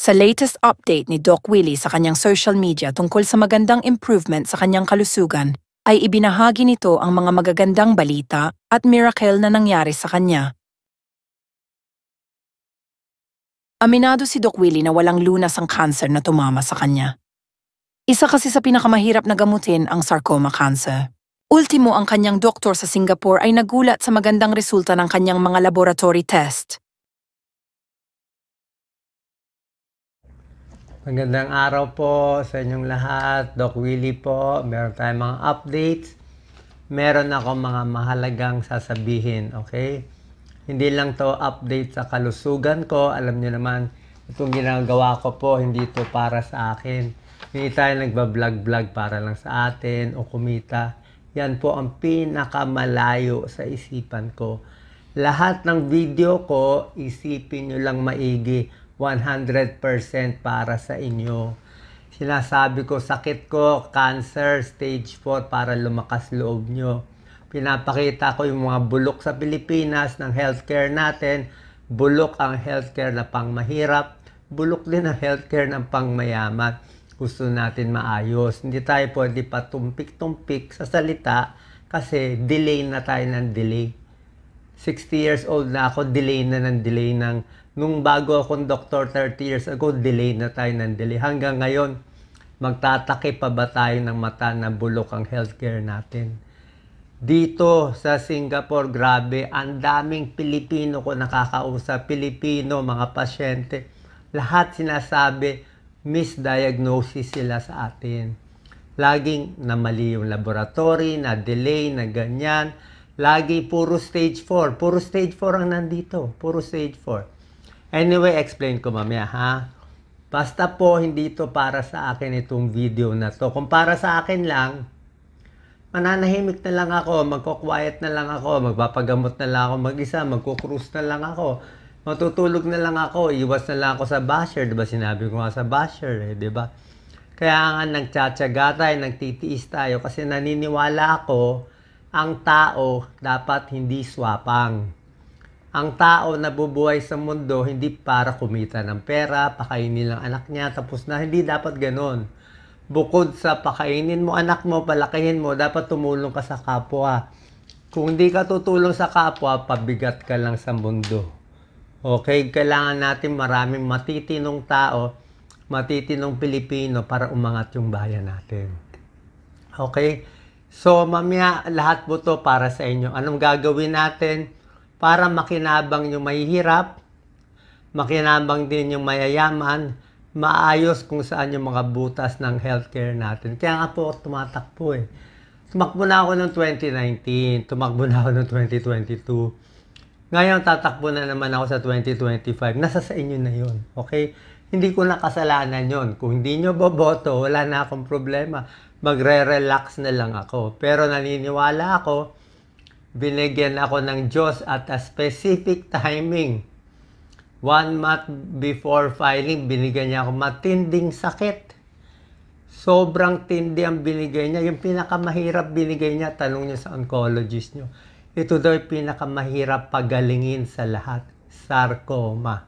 Sa latest update ni Doc Willie sa kanyang social media tungkol sa magandang improvement sa kanyang kalusugan, ay ibinahagi nito ang mga magagandang balita at miracle na nangyari sa kanya. Aminado si Doc Willie na walang lunas ang cancer na tumama sa kanya. Isa kasi sa pinakamahirap na gamutin ang sarcoma cancer. Ultimo, ang kanyang doktor sa Singapore ay nagulat sa magandang resulta ng kanyang mga laboratory test. Magandang araw po sa inyong lahat. Doc Willie po. Meron tayong mga updates. Meron ako mga mahalagang sasabihin, okay? Hindi lang to update sa kalusugan ko. Alam niyo naman, itong ginagawa ko po, hindi to para sa akin. Hindi tayo nagbablog-vlog para lang sa atin o kumita. Yan po ang pinakamalayo sa isipan ko. Lahat ng video ko, isipin nyo lang maigi. 100% para sa inyo. Sinasabi ko, sakit ko, cancer, stage 4 para lumakas loob nyo. Pinapakita ko yung mga bulok sa Pilipinas ng healthcare natin. Bulok ang healthcare na pangmahirap. Bulok din ang healthcare ng pangmayaman. Gusto natin maayos. Hindi tayo pwede patumpik-tumpik sa salita kasi delay na tayo ng delay. 60 years old na ako, delay na ng delay ng nung bago akong doktor 30 years ago, delay na tayo ng delay. Hanggang ngayon, magtatake pa ba tayo ng mata na bulok ang healthcare natin? Dito sa Singapore, grabe, ang daming Pilipino ko nakakausap. Pilipino, mga pasyente. Lahat sinasabi, misdiagnosis sila sa atin. Laging na mali yung laboratory, na delay, na ganyan. Lagi puro stage 4. Puro stage 4 ang nandito. Puro stage 4. Anyway, explain ko mamaya, ha? Basta po, hindi ito para sa akin itong video na to. Kung para sa akin lang, mananahimik na lang ako, magko-quiet na lang ako, magpapagamot na lang ako mag-isa, magko-cruise na lang ako, matutulog na lang ako, iwas na lang ako sa basher, diba? Sinabi ko nga sa basher, diba? Kaya nga nagtsatsaga tayo, nagtitiis tayo, kasi naniniwala ako, ang tao dapat hindi swapang. Ang tao na bubuhay sa mundo, hindi para kumita ng pera, pakainin lang anak niya, tapos na, hindi dapat ganon. Bukod sa pakainin mo anak mo, palakihin mo, dapat tumulong ka sa kapwa. Kung hindi ka tutulong sa kapwa, pabigat ka lang sa mundo. Okay, kailangan natin maraming matitinong tao, matitinong Pilipino para umangat yung bayan natin. Okay, so mamaya lahat po to para sa inyo. Anong gagawin natin? Para makinabang yung mahihirap, makinabang din yung mayayaman, maayos kung saan yung mga butas ng healthcare natin. Kaya nga po tumatakbo eh. Tumakbo na ako noong 2019, tumakbo na ako noong 2022. Ngayon tatakbo na naman ako sa 2025. Nasa sa inyo na yun, okay? Hindi ko na kasalanan yun. Kung hindi nyo boboto, wala na akong problema. Magre-relax na lang ako. Pero naniniwala ako, binigyan ako ng Diyos at a specific timing. 1 month before filing, binigyan niya ako matinding sakit. Sobrang tindi ang binigay niya. Yung pinakamahirap binigay niya, tanong niyo sa oncologist niyo. Ito daw yung pinakamahirap pagalingin sa lahat. Sarcoma.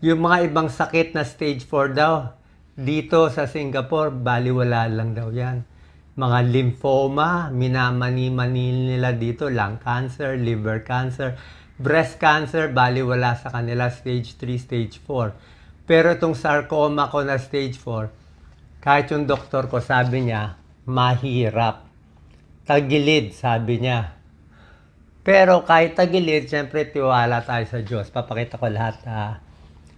Yung mga ibang sakit na stage 4 daw, dito sa Singapore, baliwala lang daw yan. Mga lymphoma, minamani-mani nila dito, lung cancer, liver cancer, breast cancer, baliwala sa kanila, stage 3, stage 4. Pero itong sarcoma ko na stage 4, kahit yung doktor ko sabi niya, mahirap. Tagilid, sabi niya. Pero kahit tagilid, syempre tiwala tayo sa Diyos. Papakita ko lahat.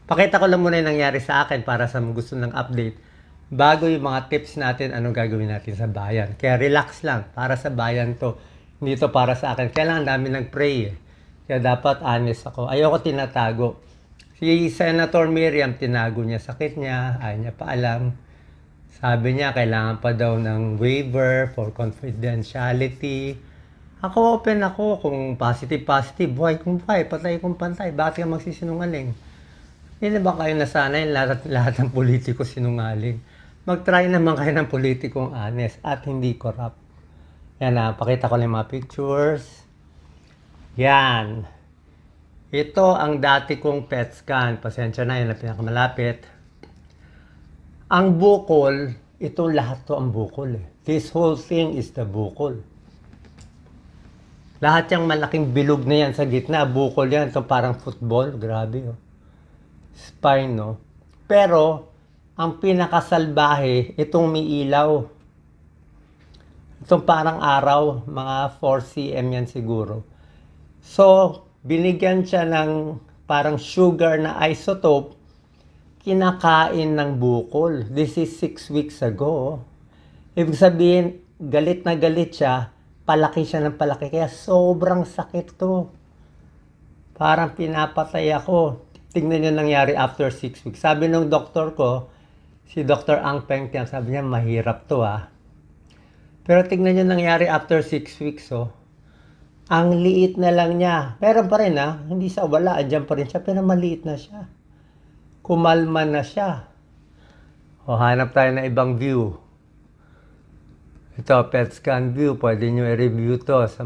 Pakita ko lang muna yung nangyari sa akin para sa gusto ng update. Bago yung mga tips natin, anong gagawin natin sa bayan. Kaya relax lang, para sa bayan to. Hindi to para sa akin. Kailangan dami nag-pray eh. Kaya dapat honest ako. Ayoko tinatago. Si Senator Miriam, tinago niya sakit niya, ayaw niya pa alam. Sabi niya, kailangan pa daw ng waiver for confidentiality. Ako open ako, kung positive, buhay kung buhay, patay kung pantay. Bakit ka magsisinungaling? Hindi ba kayo nasanay lahat ng politiko sinungaling? Mag-try naman kayo ng politikong honest at hindi corrupt. Yan na, pakita ko lang mga pictures. Yan. Ito ang dati kong PET scan. Pasensya na, yun ang pinakamalapit. Ang bukol, itong lahat to ang bukol eh. This whole thing is the bukol. Lahat yung malaking bilog na yan sa gitna, bukol yan. Ito parang football, grabe oh. Spine, no? Pero, ang pinakasalbahe, itong may ilaw. Itong parang araw, mga 4 cm yan siguro. So, binigyan siya ng parang sugar na isotope, kinakain ng bukol. This is 6 weeks ago. Ibig sabihin, galit na galit siya, palaki siya ng palaki. Kaya sobrang sakit to. Parang pinapatay ako. Tingnan niyo nangyari after 6 weeks. Sabi ng doktor ko, si Dr. Ang Peng Tiang, sabi niya, mahirap to ah. Pero tingnan niyo nangyari after 6 weeks oh. Ang liit na lang niya. Pero pa rin ha, hindi sa wala, andyan pa rin siya, pero maliit na siya. Kumalma na siya. O, hanap tayo ng ibang view. Ito, PET scan view. Pwede nyo i-review to sa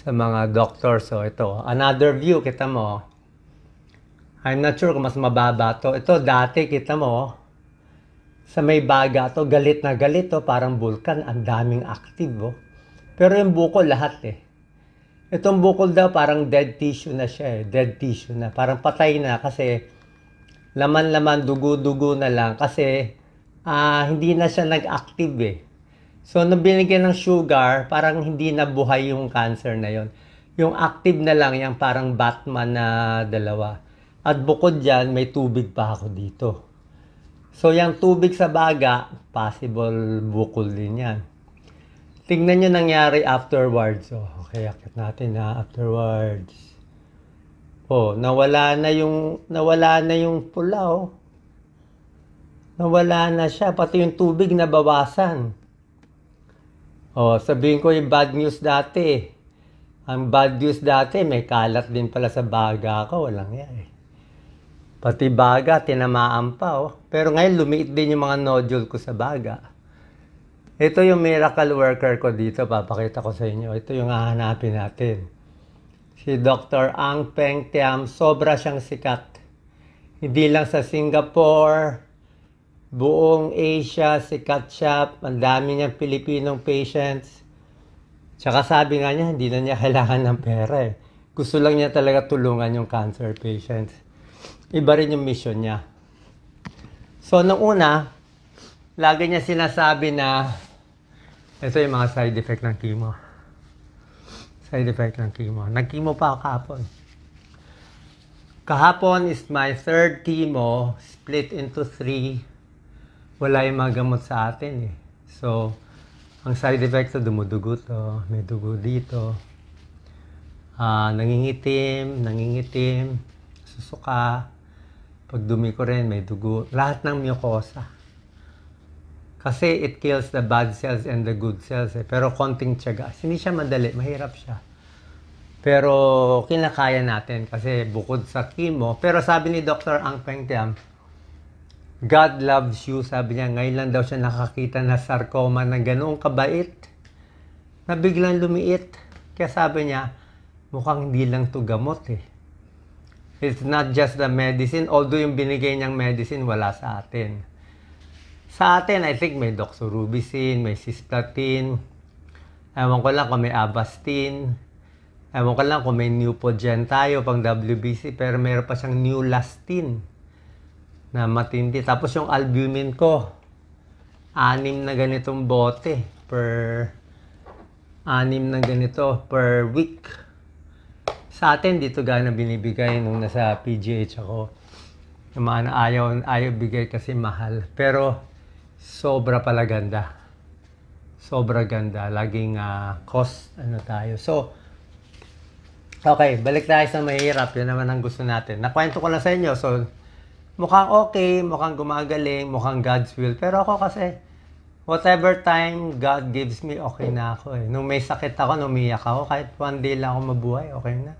mga doctors. So, ito, another view, kita mo. I'm not sure kung mas mababa to. Ito, dati, kita mo, sa may baga to, galit na galit to, parang vulkan, ang daming active, oh. Pero yung bukol, lahat eh. Itong bukol daw, parang dead tissue na siya eh. Dead tissue na. Parang patay na kasi laman-laman, dugo-dugo na lang. Kasi hindi na siya nag-active eh. So, nung binigyan ng sugar, parang hindi na buhay yung cancer na yon. Yung active na lang, yung parang Batman na dalawa. At bukod dyan, may tubig pa ako dito. So, yung tubig sa baga, possible bukol din yan. Tingnan nyo nangyari afterwards. Oh, okay, akit natin ha, afterwards. Oh, nawala na yung pula, oh. Nawala na siya, pati yung tubig nabawasan. Oh, sabihin ko yung bad news dati. Ang bad news dati, may kalat din pala sa baga ko, walang yan eh. Pati baga, tinamaan pa, oh. Pero ngayon, lumiit din yung mga nodule ko sa baga. Ito yung miracle worker ko dito, papakita ko sa inyo. Ito yung hahanapin natin. Si Dr. Ang Peng Tiam, sobra siyang sikat. Hindi lang sa Singapore, buong Asia, sikat siya. Ang dami niyang Pilipinong patients. Tsaka sabi nga niya, hindi na niya kailangan ng pera eh. Gusto lang niya talaga tulungan yung cancer patients. Iba rin yung mission niya. So, nung una, lagi niya sinasabi na ito yung mga side effect ng chemo. Side effect ng chemo. Nag-chemo pa ako kahapon. Kahapon is my third chemo, split into 3. Wala yung mga gamot sa atin eh. So, ang side effect to, dumudugo to. May dugo dito. Nangingitim, susuka. Pag dumi ko rin, may dugo. Lahat ng mucosa. Kasi it kills the bad cells and the good cells eh. Pero konting tiyaga. Hindi siya madali, mahirap siya. Pero kinakaya natin kasi bukod sa chemo. Pero sabi ni Dr. Ang Peng Tiam, God loves you. Sabi niya, ngayon lang daw siya nakakita na sarcoma na ganoong kabait. Na biglang lumiit. Kaya sabi niya, mukhang hindi lang to gamot eh. It's not just the medicine. Although yung binigay niyang medicine, wala sa atin. Sa atin, I think may doxorubicin, may cisplatin. Ewan ko lang kung may Avastin. Ewan ko lang kung may Neupogen tayo pang WBC. Pero meron pa siyang Neulastine na matindi. Tapos yung albumin ko, 6 na ganitong bote per week. Sa atin, dito gana binibigay nung nasa PGH ako. Yung mga ayaw bigay kasi mahal. Pero, sobra pala ganda. Sobra ganda. Laging cost, tayo. So, okay, balik tayo sa mahirap. Yun naman ang gusto natin. Nakwento ko lang sa inyo. So, mukhang okay, mukhang gumagaling, mukhang God's will. Pero ako kasi, whatever time God gives me, okay na ako eh. Nung may sakit ako, umiyak ako, kahit 1 day lang ako mabuhay, okay na.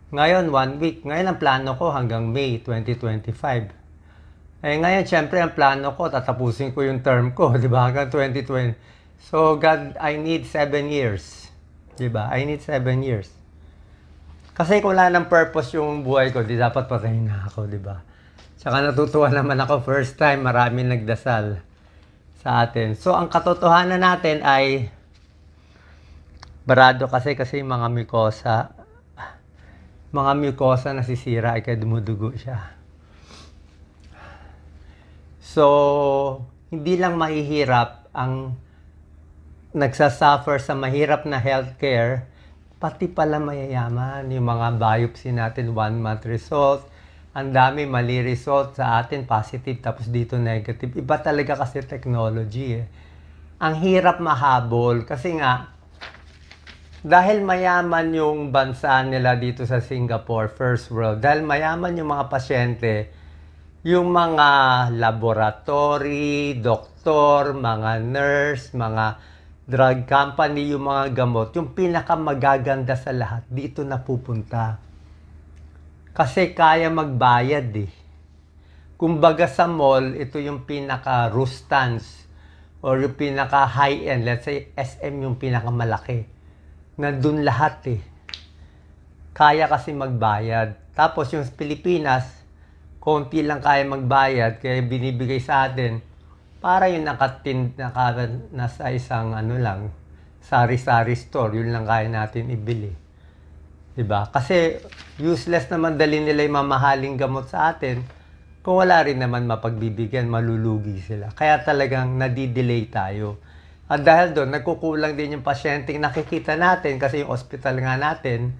Ngayon, 1 week. Ngayon, ang plano ko hanggang May 2025. Ngayon, syempre, ang plano ko, tatapusin ko yung term ko, di ba? Hanggang 2020. So, God, I need 7 years. Di ba? I need 7 years. Kasi kung wala ng purpose yung buhay ko, di dapat patayin na ako, di ba? Tsaka natutuwa naman ako first time, marami nagdasal sa atin. So, ang katotohanan natin ay barado kasi yung mga mucosa nasisira ay kaya dumudugo siya. So, hindi lang mahihirap ang nagsasuffer sa mahirap na healthcare, pati pala mayayaman. Yung mga biopsy natin, 1-month result, ang dami mali result sa atin, positive, tapos dito negative. Iba talaga kasi technology eh. Ang hirap mahabol kasi nga, dahil mayaman yung bansa nila dito sa Singapore, first world, dahil mayaman yung mga pasyente, yung mga laboratory, doktor, mga nurse, mga drug company, yung mga gamot, yung pinakamagaganda sa lahat, dito na pupunta. Kasi kaya magbayad eh. Kumbaga sa mall, ito yung pinaka-rustans or yung pinaka-high-end. Let's say SM yung pinakamalaki. Nandun lahat eh. Kaya kasi magbayad. Tapos yung Pilipinas, konti lang kaya magbayad, kaya binibigay sa atin para yung nasa isang lang, sari-sari store, yun lang kaya natin ibili. Diba? Kasi useless naman dali nila yung mamahaling gamot sa atin kung wala rin naman mapagbibigyan, malulugi sila. Kaya talagang nadidelay tayo. At dahil doon, nagkukulang din yung pasyenteng nakikita natin kasi yung hospital nga natin,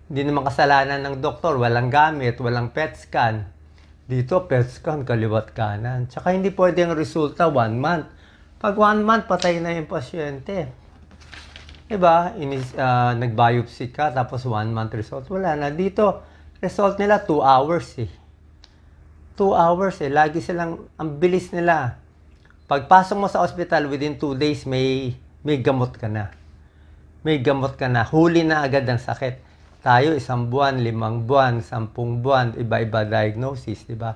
hindi naman kasalanan ng doktor, walang gamit, walang PET scan. Dito, PET scan, kaliwat kanan. Tsaka hindi pwede ang resulta 1 month. Pag 1 month, patay na yung pasyente. Diba? Nag-biopsy ka, tapos 1 month result. Wala na. Dito, result nila 2 hours eh. 2 hours eh. Lagi silang, ang bilis nila. Pagpasok mo sa hospital, within 2 days, may gamot ka na. May gamot ka na. Huli na agad ang sakit. Tayo, 1 buwan, 5 buwan, 10 buwan, iba-iba diagnosis, di ba?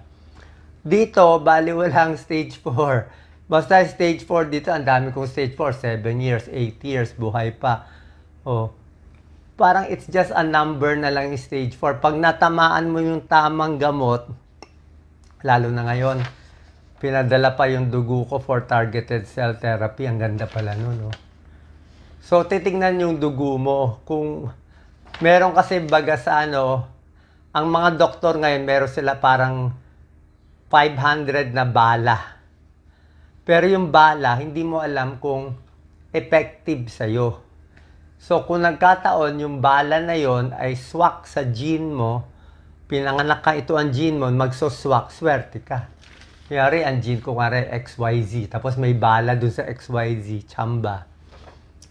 Dito, bali walang stage 4. Basta stage 4 dito, ang dami kong stage 4, 7 years, 8 years, buhay pa. Oh. Parang it's just a number na lang yung stage 4. Pag natamaan mo yung tamang gamot, lalo na ngayon, pinadala pa yung dugo ko for targeted cell therapy. Ang ganda pala nun, no? So, titingnan yung dugo mo. Kung meron kasi baga sa ang mga doktor ngayon, meron sila parang 500 na bala. Pero yung bala, hindi mo alam kung effective sa'yo. So, kung nagkataon, yung bala na yon ay swak sa gene mo, pinanganak ka ito ang gene mo, magsoswak, swerte ka. Kayari, ang gene ko kare XYZ, tapos may bala dun sa XYZ, tsamba.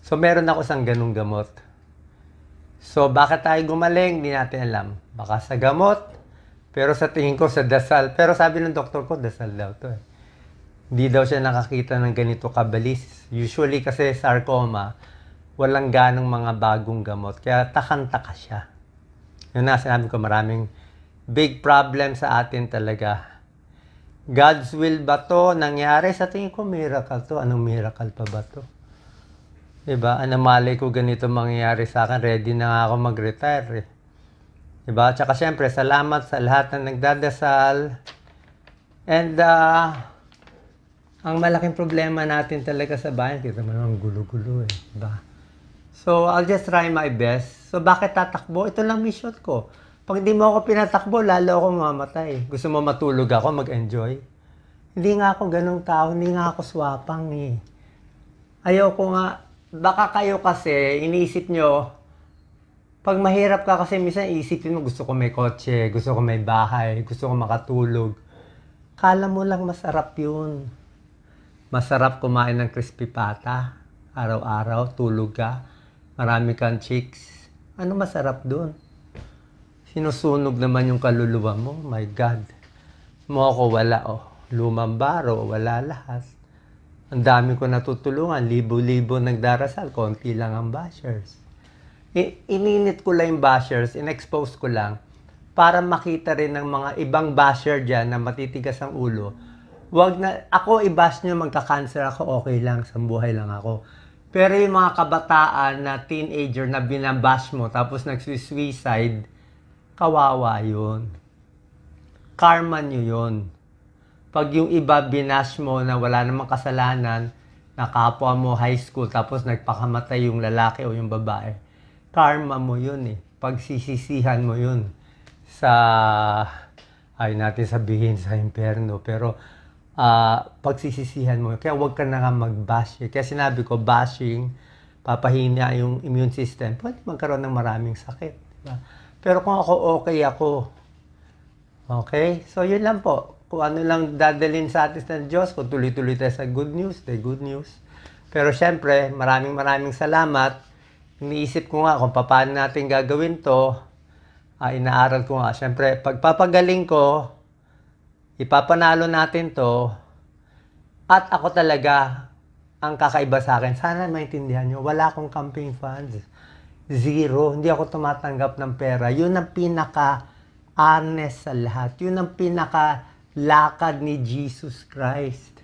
So, meron ako isang ganung gamot. So, bakit tayo gumaling? Hindi natin alam. Baka sa gamot, pero sa tingin ko sa dasal. Pero sabi ng doktor ko, dasal daw to eh. Hindi daw siya nakakita ng ganito kabalis. Usually kasi sarcoma, walang ganong mga bagong gamot. Kaya takang-taka siya. Yun na, sinabi ko, maraming big problem sa atin talaga. God's will ba to nangyari? Sa tingin ko, miracle to. Anong miracle pa ba to? Diba? Malay ko ganito mangyayari sa akin. Ready na nga ako mag-retire eh. Diba? Tsaka syempre, salamat sa lahat na nagdadasal. And, ang malaking problema natin talaga sa bayan, kita mo naman gulo-gulo eh. Diba? So, I'll just try my best. So, bakit tatakbo? Ito lang mission ko. Pag hindi mo ako pinatakbo, lalo ako mamatay. Gusto mo matulog ako, mag-enjoy? Hindi nga ako ganong tao, hindi nga ako swapang eh. Ayoko nga, baka kayo kasi, iniisip nyo, pag mahirap ka kasi, minsan iisipin mo, gusto ko may kotse, gusto ko may bahay, gusto ko makatulog. Kala mo lang masarap yun. Masarap kumain ng crispy pata, araw-araw, tulog ka, marami kang chicks. Ano masarap dun? Sinusunog naman yung kaluluwa mo, my God. Mo ako wala, oh. Lumang baro, wala lahat. Ang dami ko natutulungan, libo-libo nagdarasal, konti lang ang bashers. Ininit ko lang yung bashers, in-expose ko lang, para makita rin ng mga ibang basher dyan na matitigas ang ulo. Wag na, ako i-bash nyo, magka-cancer ako, okay lang, sambuhay lang ako. Pero yung mga kabataan na teenager na binabash mo, tapos nag-suicide, kawawa yun. Karma nyo yun. Pag yung iba binash mo na wala namang kasalanan, na kapwa mo high school, tapos nagpakamatay yung lalaki o yung babae, karma mo yun eh. Pagsisisihan mo yun sa, ay natin sabihin sa impyerno, pero pagsisisihan mo. Kaya huwag ka na nga mag-bash. Kaya sinabi ko, bashing, papahina yung immune system, pwede magkaroon ng maraming sakit. Diba? Pero kung ako, okay ako. Okay? So, yun lang po. Kung ano lang dadalhin sa atin ng Diyos, kung tuloy-tuloy tayo sa good news, the good news. Pero syempre, maraming salamat. Iniisip ko nga kung paano natin gagawin to. Inaaral ko nga. Syempre, pagpapagaling ko, ipapanalo natin to. At ako talaga, ang kakaiba sa akin, sana maintindihan nyo, wala akong campaign funds. Zero. Hindi ako tumatanggap ng pera. Yun ang pinaka-honest sa lahat. Yun ang pinaka-lakad ni Jesus Christ.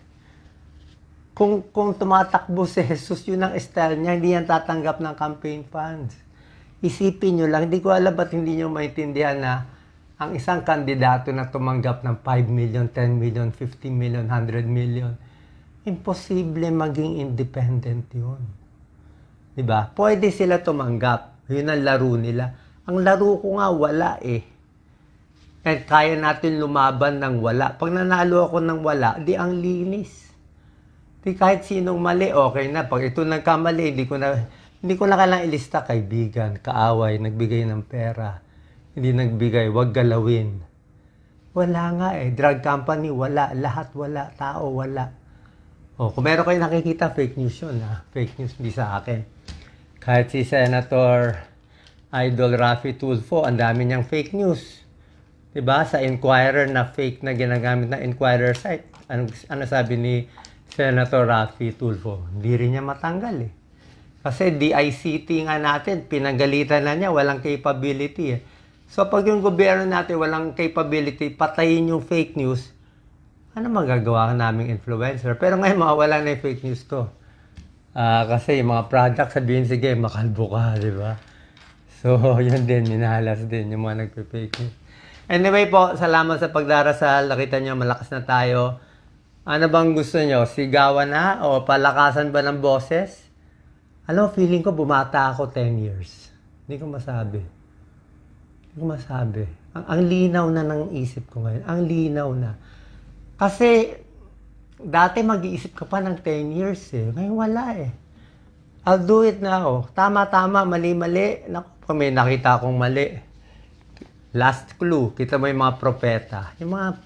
Kung tumatakbo si Jesus, yun ang style niya, hindi yan tatanggap ng campaign funds. Isipin nyo lang, hindi ko alam ba't hindi nyo maintindihan na ang isang kandidato na tumanggap ng 5 million, 10 million, 50 million, 100 million, imposible maging independent yun. Diba? Pwede sila tumanggap. Yun ang laro nila. Ang laro ko nga, wala eh. At kaya natin lumaban ng wala. Pag nanalo ako ng wala, di ang linis. Di kahit sinong mali, okay na. Pag ito nagkamali, hindi ko na kailangang ilista, kaibigan, kaaway, nagbigay ng pera. Hindi nagbigay, wag galawin. Wala nga eh. Drug company, wala. Lahat wala. Tao, wala. O, kung meron kayo nakikita, fake news yun ha. Fake news, hindi sa akin. Kahit si Senator Idol Raffy Tulfo, ang dami niyang fake news. Diba? Sa Inquirer na fake na ginagamit na Inquirer site. Ano sabi ni Senator Raffy Tulfo? Hindi rin niya matanggal eh. Kasi DICT nga natin, pinagalitan na niya, walang capability eh. So pag yung gobyerno natin walang capability, patayin yung fake news, ano magagawa naming influencer? Pero ngayon mawawala na yung fake news ko. Kasi yung mga product, sabihin, sige, makalbo ka, di ba? So, yun din, minahalas din yung mga nagpe-fake news. Anyway po, salamat sa pagdarasal. Nakita nyo, malakas na tayo. Ano bang gusto nyo? Sigawan na? O palakasan ba ng boses? Alam, feeling ko bumata ako 10 years. Hindi ko masabi. Ang linaw na ng isip ko ngayon. Ang linaw na. Kasi, dati mag-iisip ka pa ng 10 years eh. Ngayon wala eh. I'll do it now. Tama-tama, mali-mali. Naku, may nakita akong mali. Last clue, kita mo yung mga propeta. Yung mga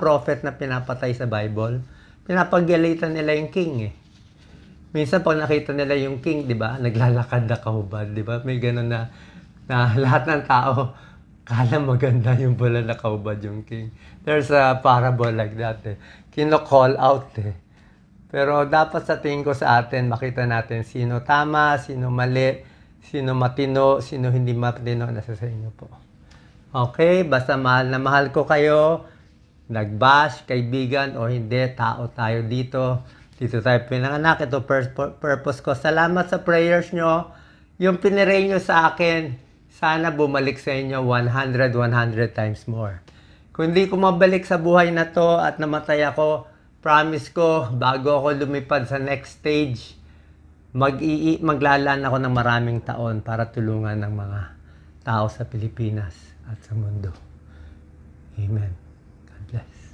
prophet na pinapatay sa Bible, pinapagalitan nila yung king eh. Minsan pag nakita nila yung king, di ba, naglalakad na kahubad, di ba? May gano'n na lahat ng tao, kala maganda yung pala nakahubad yung king. There's a parable like that eh. Kino-call out eh. Pero dapat sa tingin ko sa atin, makita natin sino tama, sino mali, sino matino, sino hindi matino, nasa sa inyo po. Okay, basta mahal na mahal ko kayo, nag-bash, kaibigan o hindi, tao tayo dito. Dito tayo pinanganak, ito purpose ko. Salamat sa prayers nyo. Yung piniray nyo sa akin, sana bumalik sa inyo 100 times more. Kung hindi ko mabalik sa buhay na to at namatay ako, promise ko, bago ako lumipad sa next stage, maglalaan ako ng maraming taon para tulungan ng mga tao sa Pilipinas at sa mundo. Amen. God bless.